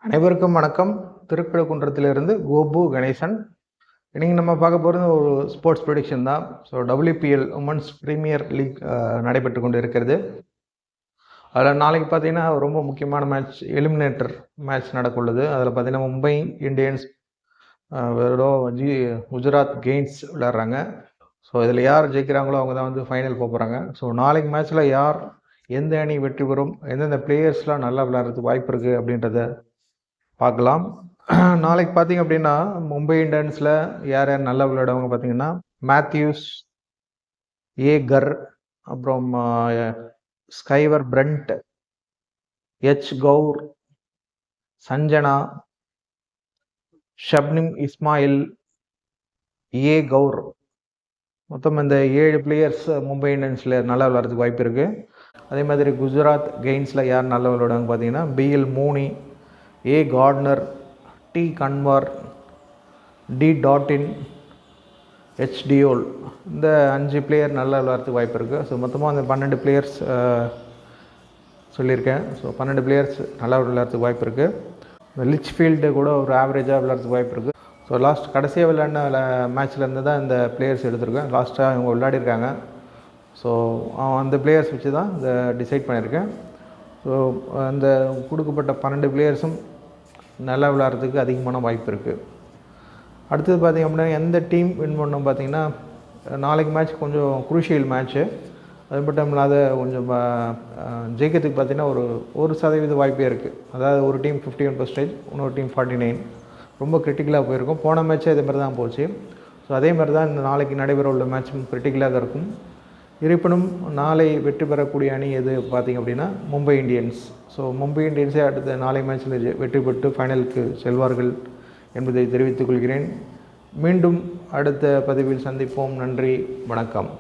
அனைவருக்கும் வணக்கம். திருக்கழுக்குன்றத்திலிருந்து கோபு கணேசன். இன்னைக்கு நம்ம பார்க்க போகிறது ஒரு ஸ்போர்ட்ஸ் ப்ரெடிக்ஷன் தான். So WPL women's premier league நடைபெற்று கொண்டு இருக்கிறது. அதில் நாளைக்கு பார்த்தீங்கன்னா ரொம்ப முக்கியமான மேட்ச், எலிமினேட்டர் மேட்ச் நடக்குள்ளது. அதில் பார்த்தீங்கன்னா மும்பை இந்தியன்ஸ் குஜராத் கெயின்ஸ் விளையாடுறாங்க. ஸோ இதில் யார் ஜெயிக்கிறாங்களோ அவங்க தான் வந்து ஃபைனல் போக போகிறாங்க. ஸோ நாளைக்கு மேட்ச்சில் யார் எந்த அணி வெற்றி பெறும், எந்தெந்த பிளேயர்ஸ்லாம் நல்லா விளையாடுறதுக்கு வாய்ப்பு இருக்குது அப்படின்றத பார்க்கலாம். நாளைக்கு பார்த்தீங்க அப்படின்னா மும்பை இந்தியன்ஸில் யார் யார் நல்லா விளையாடுவாங்க பார்த்தீங்கன்னா மேத்யூஸ், கர், அப்புறம் Sciver Brunt, Kaur, Sanjana, Shabnim Ismail, Kaur, மொத்தம் இந்த 7 பிளேயர்ஸ் மும்பை இந்தியன்ஸில் நல்லா விளையாடுறதுக்கு வாய்ப்பு இருக்குது. அதே மாதிரி குஜராத் கெயின்ஸில் யார் நல்லா விளையாடுவாங்க பார்த்தீங்கன்னா BL Mooney, Gardner, Kanwar, டாட்டின், Deol, இந்த 5 பிளேயர் நல்லா விளையாடுறதுக்கு வாய்ப்பு இருக்குது. ஸோ மொத்தமாக அந்த 12 பிளேயர்ஸ் சொல்லியிருக்கேன். ஸோ 12 பிளேயர்ஸ் நல்லா விளையாடுறதுக்கு வாய்ப்பு இருக்குது. இந்த லிச்ஃபீல்டு கூட ஒரு ஆவரேஜாக விளையாடுறதுக்கு வாய்ப்பு இருக்குது. ஸோ கடைசியாக விளையாடின மேட்ச்சில் இருந்து தான் இந்த பிளேயர்ஸ் எடுத்திருக்கேன். லாஸ்ட்டாக இவங்க விளையாடிருக்காங்க. ஸோ அந்த பிளேயர்ஸ் வச்சு தான் இதை டிசைட் பண்ணியிருக்கேன். ஸோ அந்த கொடுக்கப்பட்ட 12 பிளேயர்ஸும் நல்லா விளையாடுறதுக்கு அதிகமான வாய்ப்பு இருக்குது. அடுத்தது பார்த்திங்க அப்படின்னா எந்த டீம் வின் பண்ணோம் பார்த்திங்கன்னா நாளைக்கு மேட்ச் கொஞ்சம் குரூஷியல் மேட்ச்சு. அது மட்டும் இல்லாத கொஞ்சம் ஜெயிக்கிறதுக்கு பார்த்திங்கன்னா ஒரு 1% வாய்ப்பே இருக்குது. அதாவது ஒரு டீம் 51%, இன்னொரு டீம் 49. ரொம்ப கிரிட்டிக்கலாக போயிருக்கும். போன மேட்ச்சே அதே மாதிரி தான் போச்சு. ஸோ அதே மாதிரி தான் இந்த நாளைக்கு நடைபெற உள்ள மேட்சும் கிரிட்டிக்கலாக இருக்கும். இருப்பினும் நாளை வெற்றி பெறக்கூடிய அணி எது பார்த்திங்க அப்படின்னா மும்பை இந்தியன்ஸ். ஸோ மும்பை இந்தியன்ஸே அடுத்த நாளை மேட்ச்சில் வெற்றி பெற்று ஃபைனலுக்கு செல்வார்கள் என்பதை தெரிவித்துக் கொள்கிறேன். மீண்டும் அடுத்த பதிவில் சந்திப்போம். நன்றி, வணக்கம்.